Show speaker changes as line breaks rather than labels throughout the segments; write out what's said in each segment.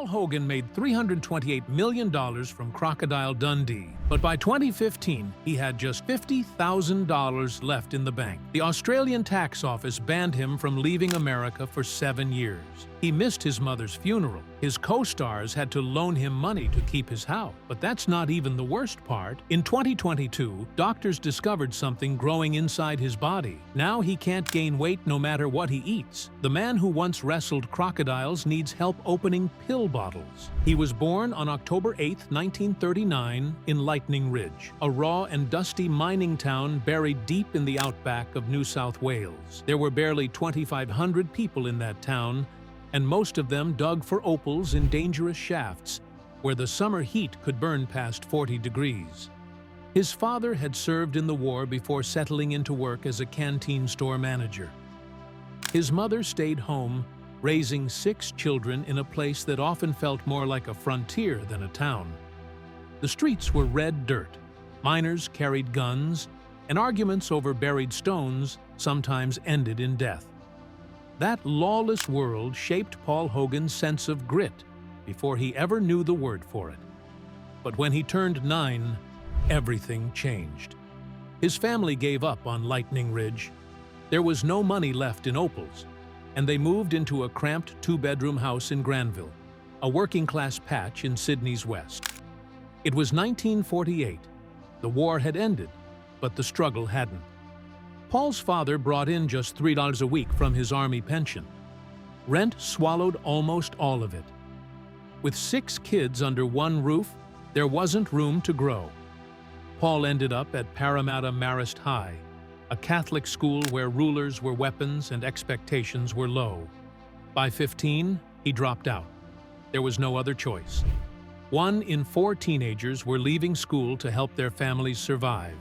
Paul Hogan made $328 million from Crocodile Dundee, but by 2015, he had just $50,000 left in the bank. The Australian tax office banned him from leaving America for 7 years. He missed his mother's funeral. His co-stars had to loan him money to keep his house. But that's not even the worst part. In 2022, doctors discovered something growing inside his body. Now he can't gain weight no matter what he eats. The man who once wrestled crocodiles needs help opening pill bottles. He was born on October 8, 1939, in Lightning Ridge, a raw and dusty mining town buried deep in the outback of New South Wales. There were barely 2,500 people in that town, and most of them dug for opals in dangerous shafts, where the summer heat could burn past 40 degrees. His father had served in the war before settling into work as a canteen store manager. His mother stayed home, raising 6 children in a place that often felt more like a frontier than a town. The streets were red dirt, miners carried guns, and arguments over buried stones sometimes ended in death. That lawless world shaped Paul Hogan's sense of grit before he ever knew the word for it. But when he turned 9, everything changed. His family gave up on Lightning Ridge. There was no money left in opals, and they moved into a cramped 2-bedroom house in Granville, a working-class patch in Sydney's west. It was 1948. The war had ended, but the struggle hadn't. Paul's father brought in just $3 a week from his army pension. Rent swallowed almost all of it. With 6 kids under one roof, there wasn't room to grow. Paul ended up at Parramatta Marist High, a Catholic school where rulers were weapons and expectations were low. By 15, he dropped out. There was no other choice. 1 in 4 teenagers were leaving school to help their families survive,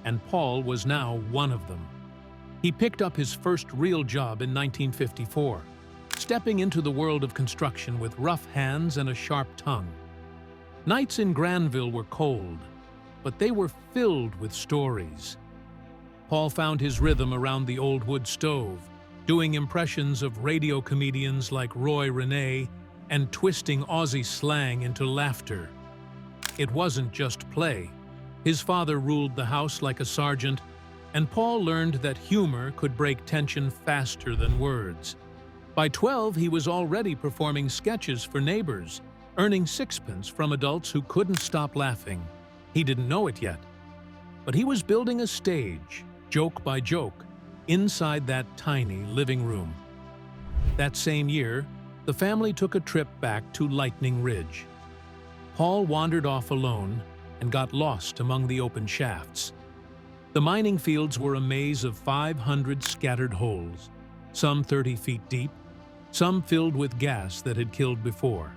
and Paul was now one of them. He picked up his first real job in 1954, stepping into the world of construction with rough hands and a sharp tongue. Nights in Granville were cold, but they were filled with stories. Paul found his rhythm around the old wood stove, doing impressions of radio comedians like Roy Renee and twisting Aussie slang into laughter. It wasn't just play. His father ruled the house like a sergeant, and Paul learned that humor could break tension faster than words. By 12, he was already performing sketches for neighbors, earning 6pence from adults who couldn't stop laughing. He didn't know it yet, but he was building a stage, joke by joke, inside that tiny living room. That same year, the family took a trip back to Lightning Ridge. Paul wandered off alone and got lost among the open shafts. The mining fields were a maze of 500 scattered holes, some 30 feet deep, some filled with gas that had killed before.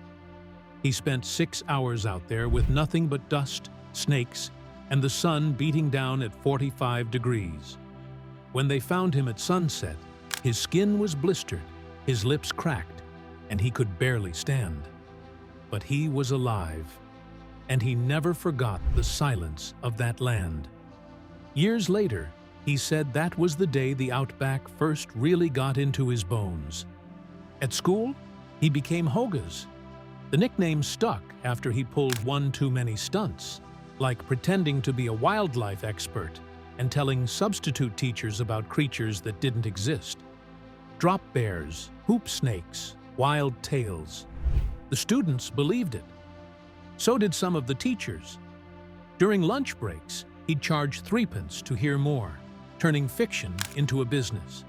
He spent 6 hours out there with nothing but dust, snakes, and the sun beating down at 45 degrees. When they found him at sunset, his skin was blistered, his lips cracked, and he could barely stand. But he was alive, and he never forgot the silence of that land. Years later, he said that was the day the outback first really got into his bones. At school, he became Hogas. The nickname stuck after he pulled one too many stunts, like pretending to be a wildlife expert and telling substitute teachers about creatures that didn't exist. Drop bears, hoop snakes, wild tails. The students believed it. So did some of the teachers. During lunch breaks, he'd charge 3pence to hear more, turning fiction into a business.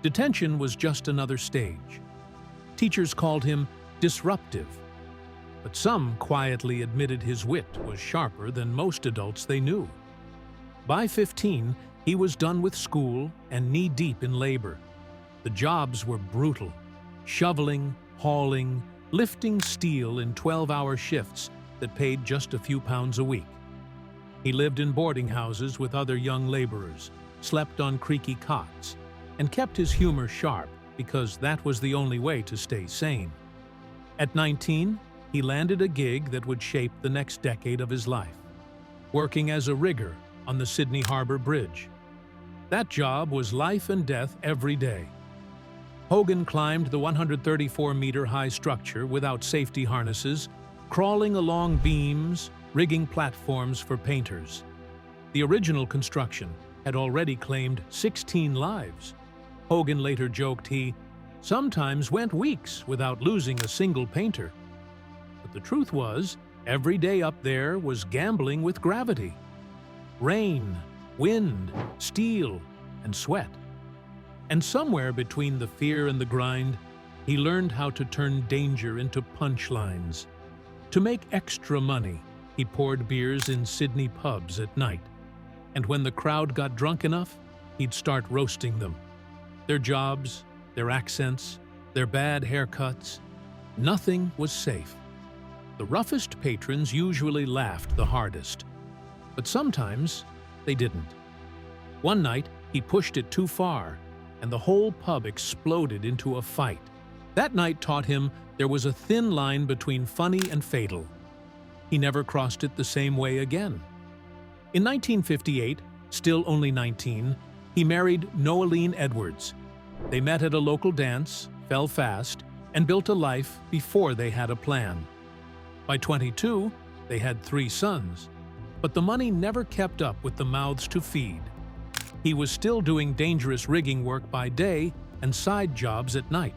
Detention was just another stage. Teachers called him disruptive, but some quietly admitted his wit was sharper than most adults they knew. By 15, he was done with school and knee-deep in labor. The jobs were brutal: shoveling, hauling, lifting steel in 12-hour shifts that paid just a few pounds a week. He lived in boarding houses with other young laborers, slept on creaky cots, and kept his humor sharp because that was the only way to stay sane. At 19, he landed a gig that would shape the next decade of his life, working as a rigger on the Sydney Harbour Bridge. That job was life and death every day. Hogan climbed the 134-meter-high structure without safety harnesses, crawling along beams, rigging platforms for painters. The original construction had already claimed 16 lives. Hogan later joked he sometimes went weeks without losing a single painter. But the truth was, every day up there was gambling with gravity. Rain, wind, steel, and sweat. And somewhere between the fear and the grind, he learned how to turn danger into punchlines. To make extra money, he poured beers in Sydney pubs at night. And when the crowd got drunk enough, he'd start roasting them. Their jobs, their accents, their bad haircuts, nothing was safe. The roughest patrons usually laughed the hardest, but sometimes they didn't. One night, he pushed it too far, and the whole pub exploded into a fight. That night taught him there was a thin line between funny and fatal. He never crossed it the same way again. In 1958, still only 19, he married Noeline Edwards. They met at a local dance, fell fast, and built a life before they had a plan. By 22, they had 3 sons, but the money never kept up with the mouths to feed. He was still doing dangerous rigging work by day and side jobs at night.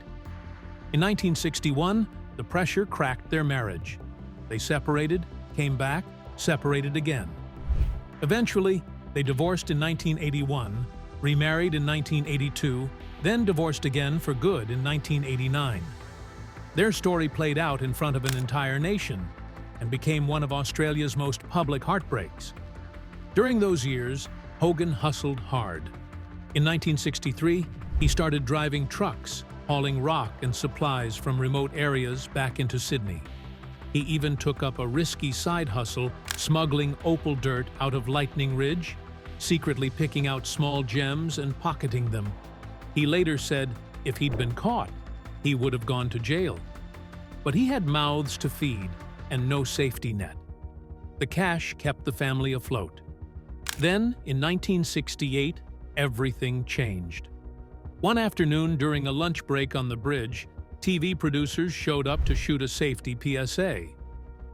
In 1961, the pressure cracked their marriage. They separated, came back, separated again. Eventually, they divorced in 1981, remarried in 1982, then divorced again for good in 1989. Their story played out in front of an entire nation and became one of Australia's most public heartbreaks. During those years, Hogan hustled hard. In 1963, he started driving trucks, hauling rock and supplies from remote areas back into Sydney. He even took up a risky side hustle, smuggling opal dirt out of Lightning Ridge, secretly picking out small gems and pocketing them. He later said if he'd been caught, he would have gone to jail. But he had mouths to feed and no safety net. The cash kept the family afloat. Then, in 1968, everything changed. One afternoon during a lunch break on the bridge, TV producers showed up to shoot a safety PSA.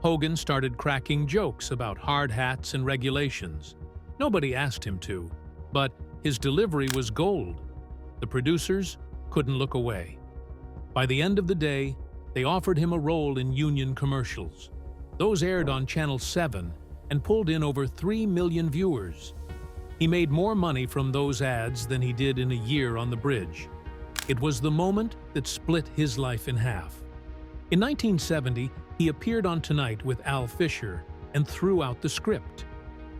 Hogan started cracking jokes about hard hats and regulations. Nobody asked him to, but his delivery was gold. The producers couldn't look away. By the end of the day, they offered him a role in union commercials. Those aired on Channel 7 and pulled in over 3 million viewers. He made more money from those ads than he did in a year on the bridge. It was the moment that split his life in half. In 1970, he appeared on Tonight with Al Fisher and threw out the script.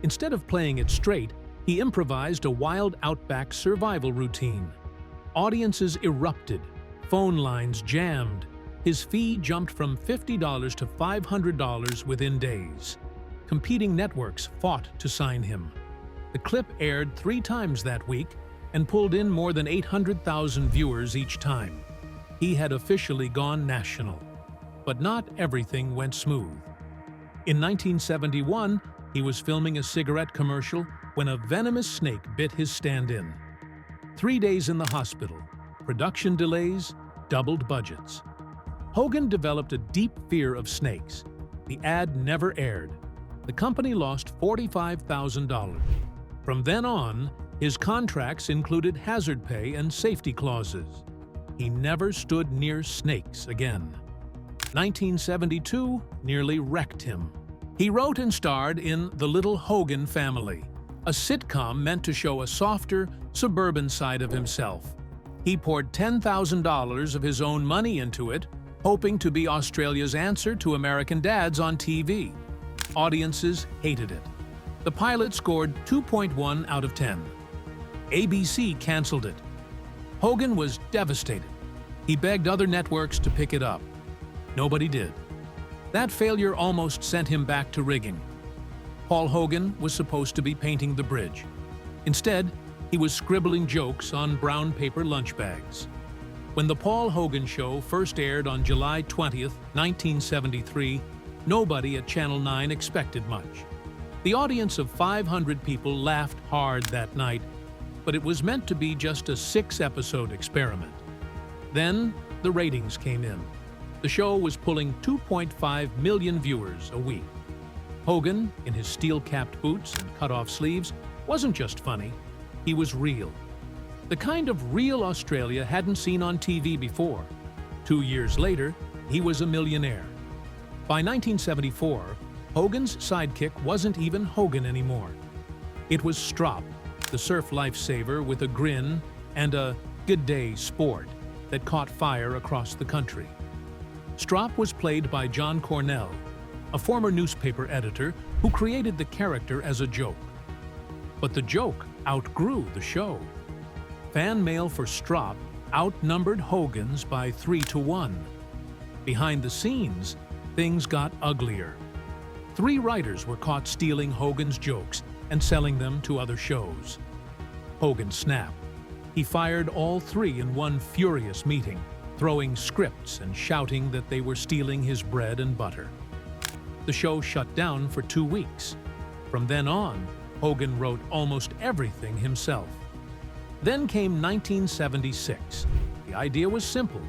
Instead of playing it straight, he improvised a wild outback survival routine. Audiences erupted, phone lines jammed. His fee jumped from $50 to $500 within days. Competing networks fought to sign him. The clip aired 3 times that week and pulled in more than 800,000 viewers each time. He had officially gone national. But not everything went smooth. In 1971, he was filming a cigarette commercial when a venomous snake bit his stand-in. 3 days in the hospital, production delays, doubled budgets. Hogan developed a deep fear of snakes. The ad never aired. The company lost $45,000. From then on, his contracts included hazard pay and safety clauses. He never stood near snakes again. 1972 nearly wrecked him. He wrote and starred in The Little Hogan Family, a sitcom meant to show a softer, suburban side of himself. He poured $10,000 of his own money into it, hoping to be Australia's answer to American dads on TV. Audiences hated it. The pilot scored 2.1 out of 10. ABC canceled it. Hogan was devastated. He begged other networks to pick it up. Nobody did. That failure almost sent him back to rigging. Paul Hogan was supposed to be painting the bridge. Instead, he was scribbling jokes on brown paper lunch bags. When The Paul Hogan Show first aired on July 20th, 1973, nobody at Channel 9 expected much. The audience of 500 people laughed hard that night, but it was meant to be just a 6-episode experiment. Then, the ratings came in. The show was pulling 2.5 million viewers a week. Hogan, in his steel-capped boots and cut-off sleeves, wasn't just funny, he was real. The kind of real Australia hadn't seen on TV before. 2 years later, he was a millionaire. By 1974, Hogan's sidekick wasn't even Hogan anymore. It was Strop, the surf lifesaver with a grin and a good day sport that caught fire across the country. Strop was played by John Cornell, a former newspaper editor who created the character as a joke. But the joke outgrew the show. Fan mail for Strop outnumbered Hogan's by 3-1. Behind the scenes, things got uglier. 3 writers were caught stealing Hogan's jokes and selling them to other shows. Hogan snapped. He fired all 3 in one furious meeting, throwing scripts and shouting that they were stealing his bread and butter. The show shut down for 2 weeks. From then on, Hogan wrote almost everything himself. Then came 1976. The idea was simple.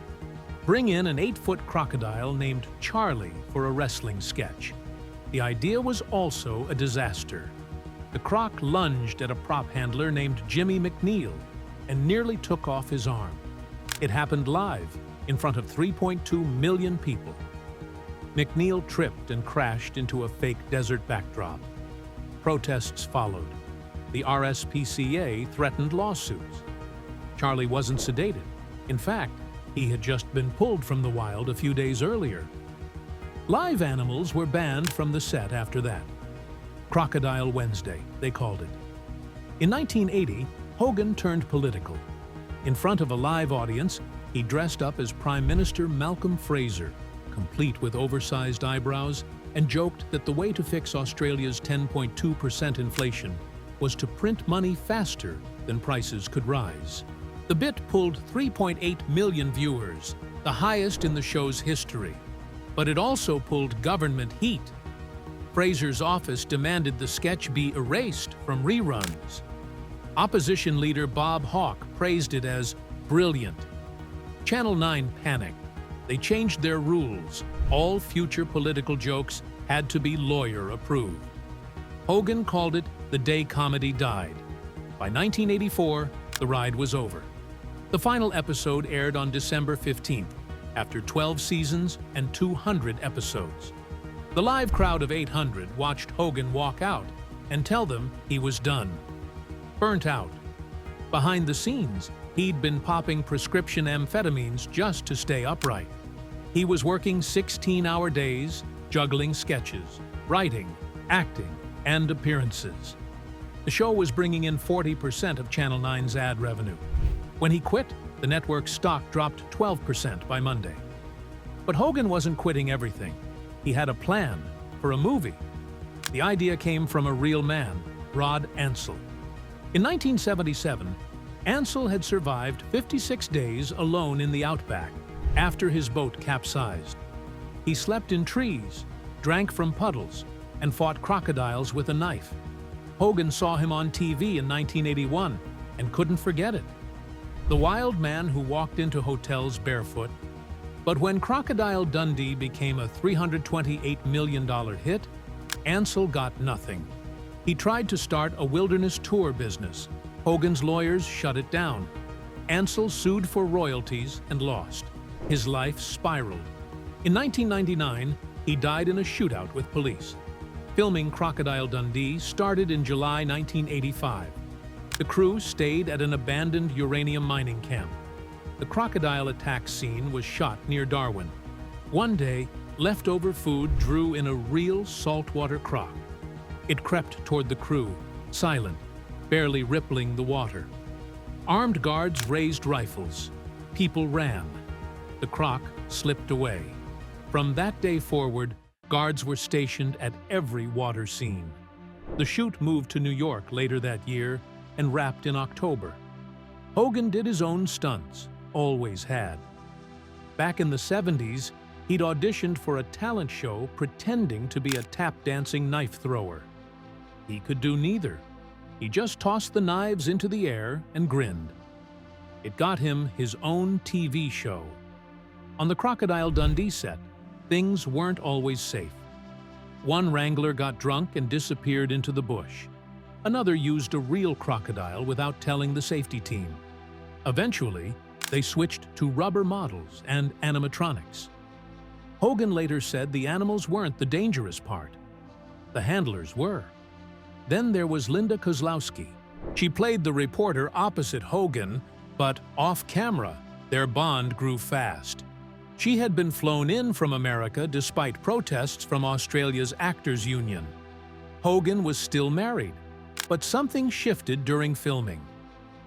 Bring in an 8-foot crocodile named Charlie for a wrestling sketch. The idea was also a disaster. The croc lunged at a prop handler named Jimmy McNeil and nearly took off his arm. It happened live, in front of 3.2 million people. McNeil tripped and crashed into a fake desert backdrop. Protests followed. The RSPCA threatened lawsuits. Charlie wasn't sedated. In fact, he had just been pulled from the wild a few days earlier. Live animals were banned from the set after that. Crocodile Wednesday, they called it. In 1980, Hogan turned political. In front of a live audience, he dressed up as Prime Minister Malcolm Fraser, complete with oversized eyebrows, and joked that the way to fix Australia's 10.2% inflation was to print money faster than prices could rise. The bit pulled 3.8 million viewers, the highest in the show's history. But it also pulled government heat. Fraser's office demanded the sketch be erased from reruns. Opposition leader Bob Hawke praised it as brilliant. Channel 9 panicked. They changed their rules. All future political jokes had to be lawyer-approved. Hogan called it the day comedy died. By 1984, the ride was over. The final episode aired on December 15th, after 12 seasons and 200 episodes. The live crowd of 800 watched Hogan walk out and tell them he was done. Burnt out. Behind the scenes, he'd been popping prescription amphetamines just to stay upright. He was working 16-hour days, juggling sketches, writing, acting, and appearances. The show was bringing in 40% of Channel 9's ad revenue. When he quit, the network's stock dropped 12% by Monday. But Hogan wasn't quitting everything. He had a plan for a movie. The idea came from a real man, Rod Ansel. In 1977, Ansel had survived 56 days alone in the outback after his boat capsized. He slept in trees, drank from puddles, and fought crocodiles with a knife. Hogan saw him on TV in 1981 and couldn't forget it. The wild man who walked into hotels barefoot. But when Crocodile Dundee became a $328 million hit, Ansel got nothing. He tried to start a wilderness tour business. Hogan's lawyers shut it down. Ansel sued for royalties and lost. His life spiraled. In 1999, he died in a shootout with police. Filming Crocodile Dundee started in July 1985. The crew stayed at an abandoned uranium mining camp. The crocodile attack scene was shot near Darwin. One day, leftover food drew in a real saltwater croc. It crept toward the crew, silent, barely rippling the water. Armed guards raised rifles. People ran. The croc slipped away. From that day forward, guards were stationed at every water scene. The shoot moved to New York later that year and wrapped in October. Hogan did his own stunts, always had. Back in the 70s, he'd auditioned for a talent show pretending to be a tap-dancing knife thrower. He could do neither. He just tossed the knives into the air and grinned. It got him his own TV show. On the Crocodile Dundee set, things weren't always safe. One wrangler got drunk and disappeared into the bush. Another used a real crocodile without telling the safety team. Eventually, they switched to rubber models and animatronics. Hogan later said the animals weren't the dangerous part. The handlers were. Then there was Linda Kozlowski. She played the reporter opposite Hogan, but off-camera, their bond grew fast. She had been flown in from America despite protests from Australia's Actors Union. Hogan was still married, but something shifted during filming.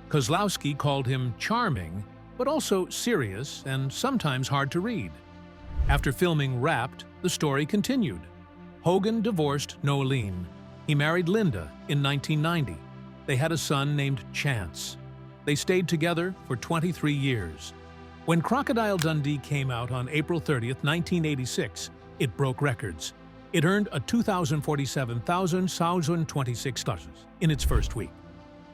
Kozlowski called him charming, but also serious and sometimes hard to read. After filming Wrapped, the story continued. Hogan divorced Noeline. He married Linda in 1990. They had a son named Chance. They stayed together for 23 years. When Crocodile Dundee came out on April 30th, 1986, it broke records. It earned a $247,026 in its first week.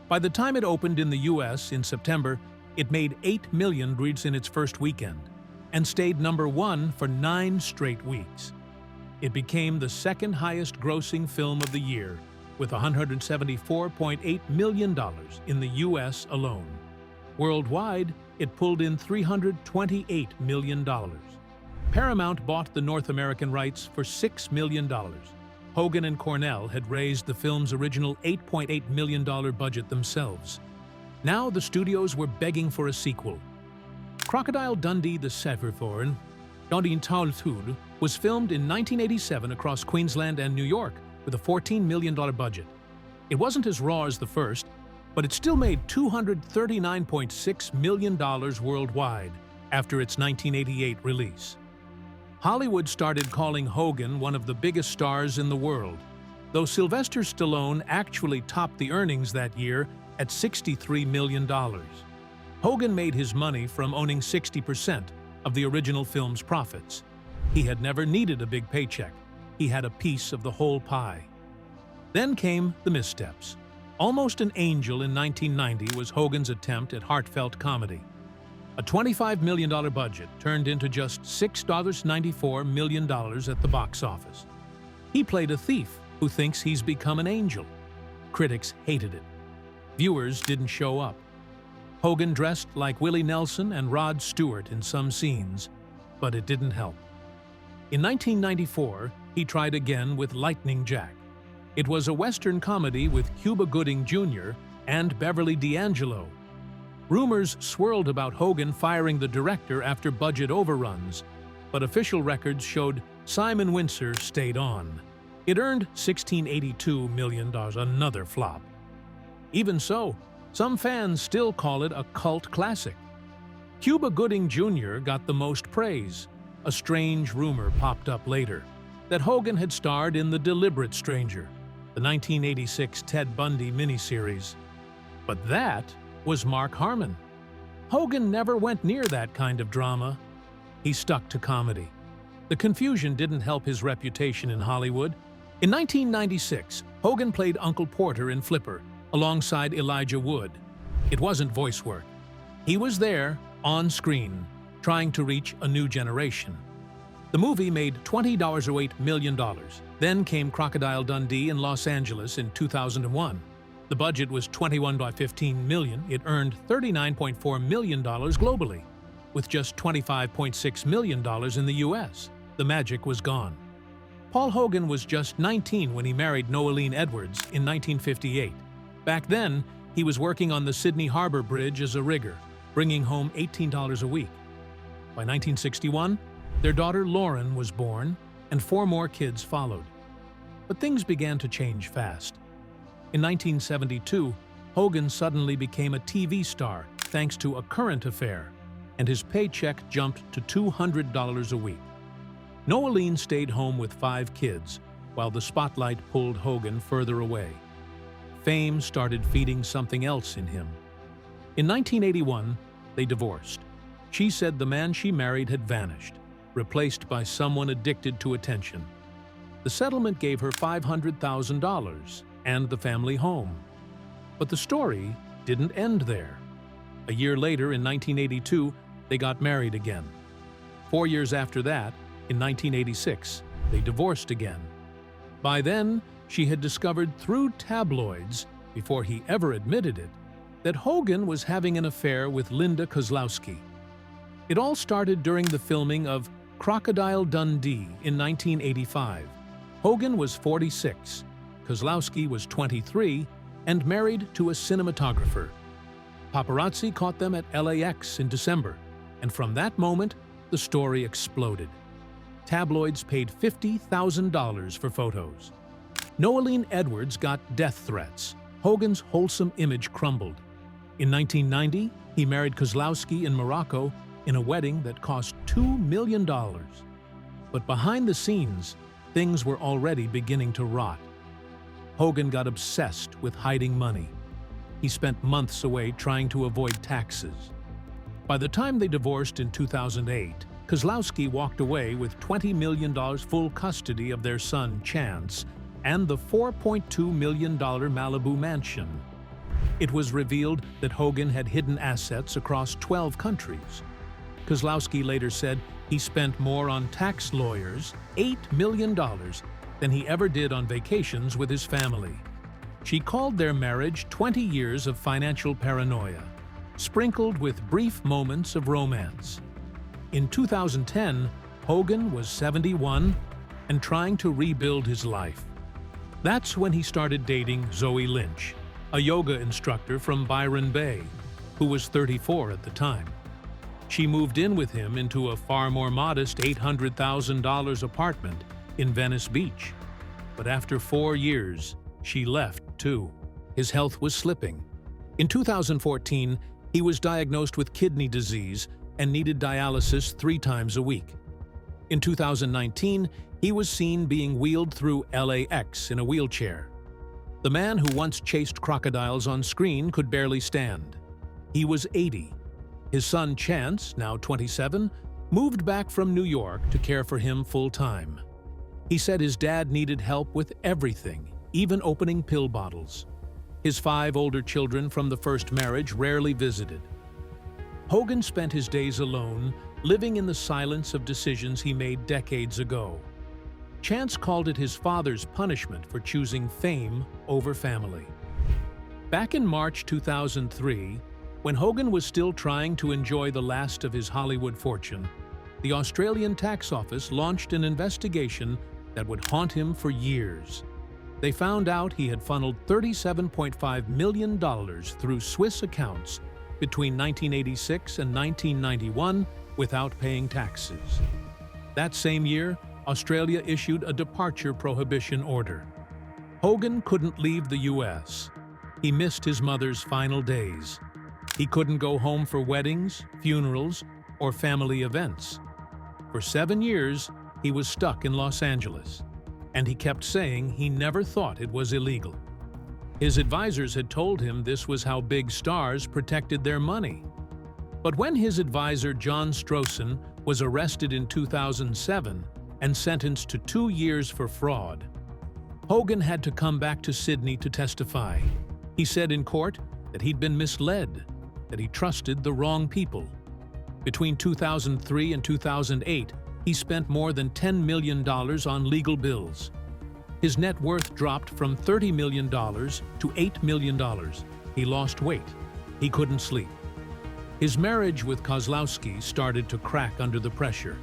By the time it opened in the US in September, it made 8 million reads in its first weekend and stayed #1 for 9 straight weeks. It became the second highest grossing film of the year, with $174.8 million in the US alone. Worldwide, it pulled in $328 million. Paramount bought the North American rights for $6 million. Hogan and Cornell had raised the film's original $8.8 million budget themselves. Now the studios were begging for a sequel. Crocodile Dundee the Severforn, Dundee Talthul, was filmed in 1987 across Queensland and New York with a $14 million budget. It wasn't as raw as the first, but it still made $239.6 million worldwide after its 1988 release. Hollywood started calling Hogan one of the biggest stars in the world, though Sylvester Stallone actually topped the earnings that year at $63 million. Hogan made his money from owning 60% of the original film's profits. He had never needed a big paycheck. He had a piece of the whole pie. Then came The Missteps. Almost an Angel in 1990 was Hogan's attempt at heartfelt comedy. A $25 million budget turned into just $6.94 million at the box office. He played a thief who thinks he's become an angel. Critics hated it. Viewers didn't show up. Hogan dressed like Willie Nelson and Rod Stewart in some scenes, but it didn't help. In 1994, he tried again with Lightning Jack. It was a Western comedy with Cuba Gooding Jr. and Beverly D'Angelo. Rumors swirled about Hogan firing the director after budget overruns, but official records showed Simon Windsor stayed on. It earned $16.82 million, another flop. Even so, some fans still call it a cult classic. Cuba Gooding Jr. got the most praise. A strange rumor popped up later that Hogan had starred in The Deliberate Stranger, the 1986 Ted Bundy miniseries. But that was Mark Harmon. Hogan never went near that kind of drama. He stuck to comedy. The confusion didn't help his reputation in Hollywood. In 1996, Hogan played Uncle Porter in Flipper, alongside Elijah Wood. It wasn't voice work. He was there, on screen, trying to reach a new generation. The movie made $20.08 million. Then came Crocodile Dundee in Los Angeles in 2001. The budget was $21.15 million. It earned $39.4 million globally, with just $25.6 million in the US. The magic was gone. Paul Hogan was just 19 when he married Noeline Edwards in 1958. Back then, he was working on the Sydney Harbor Bridge as a rigger, bringing home $18 a week. By 1961, their daughter Lauren was born, and 4 more kids followed. But things began to change fast. In 1972, Hogan suddenly became a TV star thanks to A Current Affair, and his paycheck jumped to $200 a week. Noeline stayed home with 5 kids, while the spotlight pulled Hogan further away. Fame started feeding something else in him. In 1981, they divorced. She said the man she married had vanished, replaced by someone addicted to attention. The settlement gave her $500,000 and the family home. But the story didn't end there. A year later, in 1982, they got married again. 4 years after that, in 1986, they divorced again. By then, she had discovered through tabloids, before he ever admitted it, that Hogan was having an affair with Linda Kozlowski. It all started during the filming of Crocodile Dundee in 1985. Hogan was 46, Kozlowski was 23, and married to a cinematographer. Paparazzi caught them at LAX in December, and from that moment, the story exploded. Tabloids paid $50,000 for photos. Noeline Edwards got death threats. Hogan's wholesome image crumbled. In 1990, he married Kozlowski in Morocco in a wedding that cost $2 million. But behind the scenes, things were already beginning to rot. Hogan got obsessed with hiding money. He spent months away trying to avoid taxes. By the time they divorced in 2008, Kozlowski walked away with $20 million full custody of their son, Chance, and the $4.2 million Malibu mansion. It was revealed that Hogan had hidden assets across 12 countries. Kozlowski later said he spent more on tax lawyers, $8 million, than he ever did on vacations with his family. She called their marriage 20 years of financial paranoia, sprinkled with brief moments of romance. In 2010, Hogan was 71 and trying to rebuild his life. That's when he started dating Zoe Lynch, a yoga instructor from Byron Bay, who was 34 at the time. She moved in with him into a far more modest $800,000 apartment in Venice Beach. But after 4 years, she left too. His health was slipping. In 2014, he was diagnosed with kidney disease and needed dialysis 3 times a week. In 2019, he was seen being wheeled through LAX in a wheelchair. The man who once chased crocodiles on screen could barely stand. He was 80. His son Chance, now 27, moved back from New York to care for him full-time. He said his dad needed help with everything, even opening pill bottles. His 5 older children from the first marriage rarely visited. Hogan spent his days alone, living in the silence of decisions he made decades ago. Chance called it his father's punishment for choosing fame over family. Back in March 2003, when Hogan was still trying to enjoy the last of his Hollywood fortune, the Australian tax office launched an investigation that would haunt him for years. They found out he had funneled $37.5 million through Swiss accounts between 1986 and 1991 without paying taxes. That same year, Australia issued a departure prohibition order. Hogan couldn't leave the U.S. He missed his mother's final days. He couldn't go home for weddings, funerals, or family events. For 7 years, he was stuck in Los Angeles, and he kept saying he never thought it was illegal. His advisors had told him this was how big stars protected their money. But when his advisor John Strossen was arrested in 2007 and sentenced to 2 years for fraud, Hogan had to come back to Sydney to testify. He said in court that he'd been misled, that he trusted the wrong people. Between 2003 and 2008, he spent more than $10 million on legal bills. His net worth dropped from $30 million to $8 million. He lost weight. He couldn't sleep. His marriage with Kozlowski started to crack under the pressure.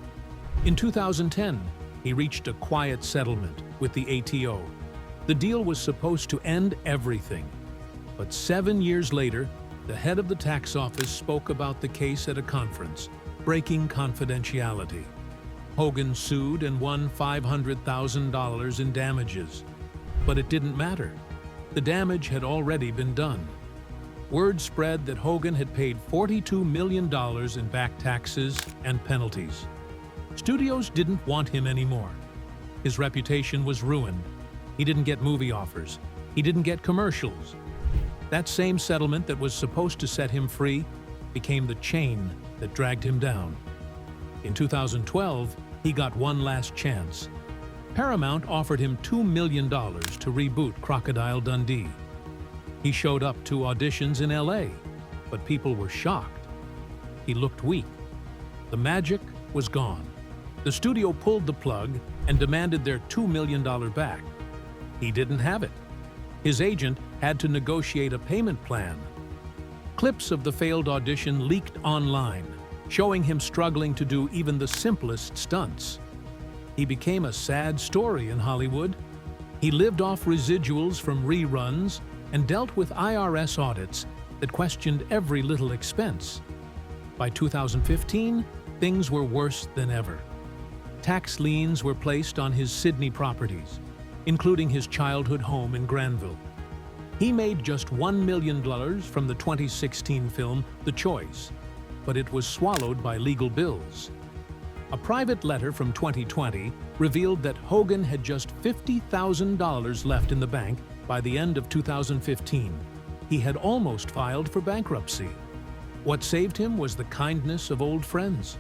In 2010, he reached a quiet settlement with the ATO. The deal was supposed to end everything. But 7 years later, the head of the tax office spoke about the case at a conference, breaking confidentiality. Hogan sued and won $500,000 in damages. But it didn't matter. The damage had already been done. Word spread that Hogan had paid $42 million in back taxes and penalties. Studios didn't want him anymore. His reputation was ruined. He didn't get movie offers. He didn't get commercials. That same settlement that was supposed to set him free became the chain that dragged him down. In 2012, he got one last chance. Paramount offered him $2 million to reboot Crocodile Dundee. He showed up to auditions in LA. but people were shocked. He looked weak. The magic was gone. The studio pulled the plug and demanded their $2 million back. He didn't have it. His agent had to negotiate a payment plan. Clips of the failed audition leaked online, showing him struggling to do even the simplest stunts. He became a sad story in Hollywood. He lived off residuals from reruns and dealt with IRS audits that questioned every little expense. By 2015, things were worse than ever. Tax liens were placed on his Sydney properties, including his childhood home in Granville. He made just $1 million from the 2016 film The Choice, but it was swallowed by legal bills. A private letter from 2020 revealed that Hogan had just $50,000 left in the bank by the end of 2015. He had almost filed for bankruptcy. What saved him was the kindness of old friends.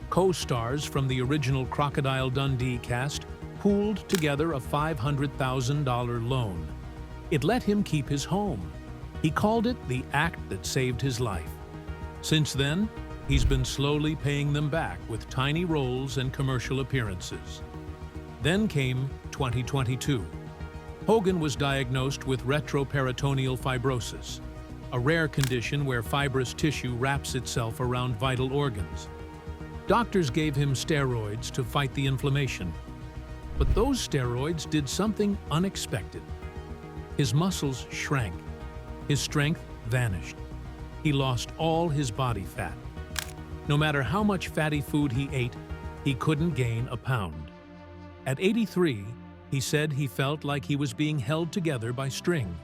Co-stars from the original Crocodile Dundee cast pooled together a $500,000 loan. It let him keep his home. He called it the act that saved his life. Since then, he's been slowly paying them back with tiny roles and commercial appearances. Then came 2022. Hogan was diagnosed with retroperitoneal fibrosis, a rare condition where fibrous tissue wraps itself around vital organs. Doctors gave him steroids to fight the inflammation. But those steroids did something unexpected. His muscles shrank. His strength vanished. He lost all his body fat. No matter how much fatty food he ate, he couldn't gain a pound. At 83, he said he felt like he was being held together by string.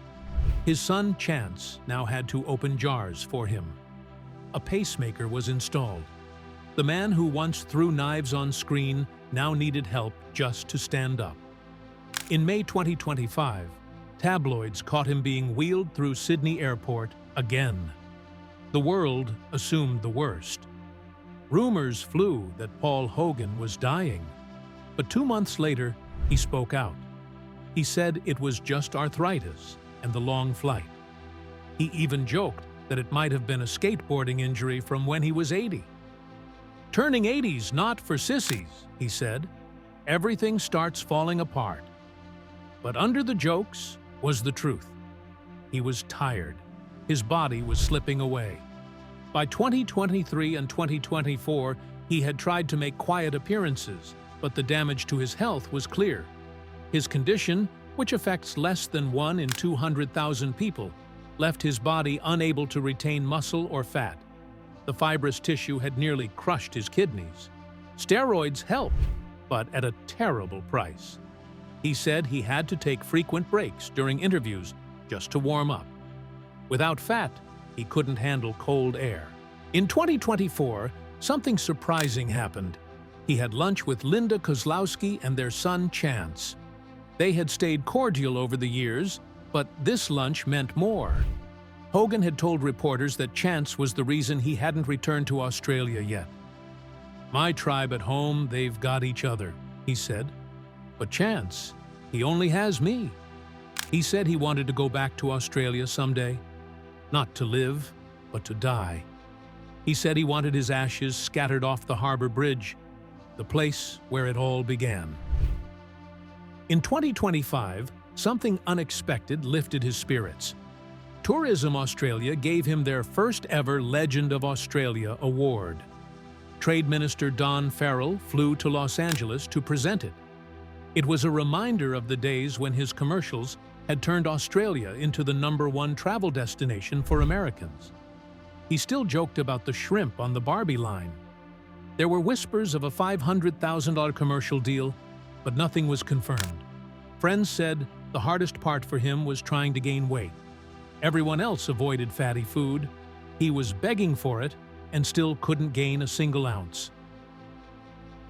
His son, Chance, now had to open jars for him. A pacemaker was installed. The man who once threw knives on screen now needed help just to stand up. In May 2025, tabloids caught him being wheeled through Sydney Airport again. The world assumed the worst. Rumors flew that Paul Hogan was dying. But 2 months later, he spoke out. He said it was just arthritis and the long flight. He even joked that it might have been a skateboarding injury from when he was 80. "Turning 80's not for sissies," he said. "Everything starts falling apart." But under the jokes was the truth. He was tired. His body was slipping away. By 2023 and 2024, he had tried to make quiet appearances, but the damage to his health was clear. His condition, which affects less than 1 in 200,000 people, left his body unable to retain muscle or fat. The fibrous tissue had nearly crushed his kidneys. Steroids helped, but at a terrible price. He said he had to take frequent breaks during interviews just to warm up. Without fat, he couldn't handle cold air. In 2024, something surprising happened. He had lunch with Linda Kozlowski and their son Chance. They had stayed cordial over the years, but this lunch meant more. Hogan had told reporters that Chance was the reason he hadn't returned to Australia yet. "My tribe at home, they've got each other," he said. "But Chance, he only has me." He said he wanted to go back to Australia someday. Not to live, but to die. He said he wanted his ashes scattered off the Harbour Bridge, the place where it all began. In 2025, something unexpected lifted his spirits. Tourism Australia gave him their first ever Legend of Australia award. Trade Minister Don Farrell flew to Los Angeles to present it. It was a reminder of the days when his commercials had turned Australia into the #1 travel destination for Americans. He still joked about the shrimp on the Barbie line. There were whispers of a $500,000 commercial deal, but nothing was confirmed. Friends said the hardest part for him was trying to gain weight. Everyone else avoided fatty food. He was begging for it and still couldn't gain a single ounce.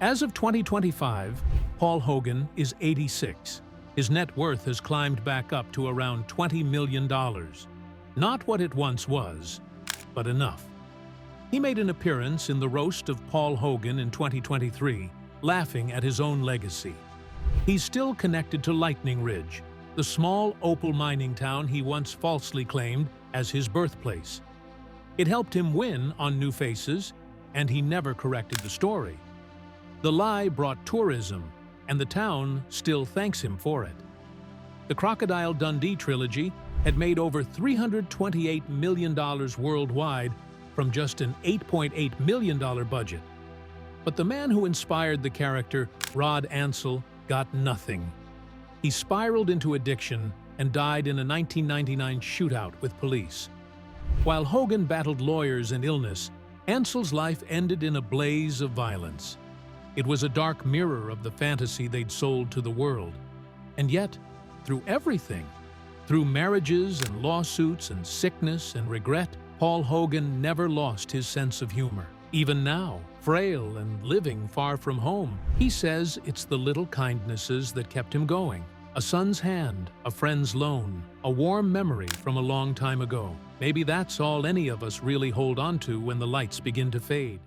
As of 2025, Paul Hogan is 86. His net worth has climbed back up to around $20 million. Not what it once was, but enough. He made an appearance in the roast of Paul Hogan in 2023, laughing at his own legacy. He's still connected to Lightning Ridge, the small opal mining town he once falsely claimed as his birthplace. It helped him win on New Faces, and he never corrected the story. The lie brought tourism, and the town still thanks him for it. The Crocodile Dundee trilogy had made over $328 million worldwide from just an $8.8 million budget. But the man who inspired the character, Rod Ansel, got nothing. He spiraled into addiction and died in a 1999 shootout with police. While Hogan battled lawyers and illness, Ansel's life ended in a blaze of violence. It was a dark mirror of the fantasy they'd sold to the world. And yet, through everything, through marriages and lawsuits and sickness and regret, Paul Hogan never lost his sense of humor. Even now, frail and living far from home, he says it's the little kindnesses that kept him going. A son's hand, a friend's loan, a warm memory from a long time ago. Maybe that's all any of us really hold on to when the lights begin to fade.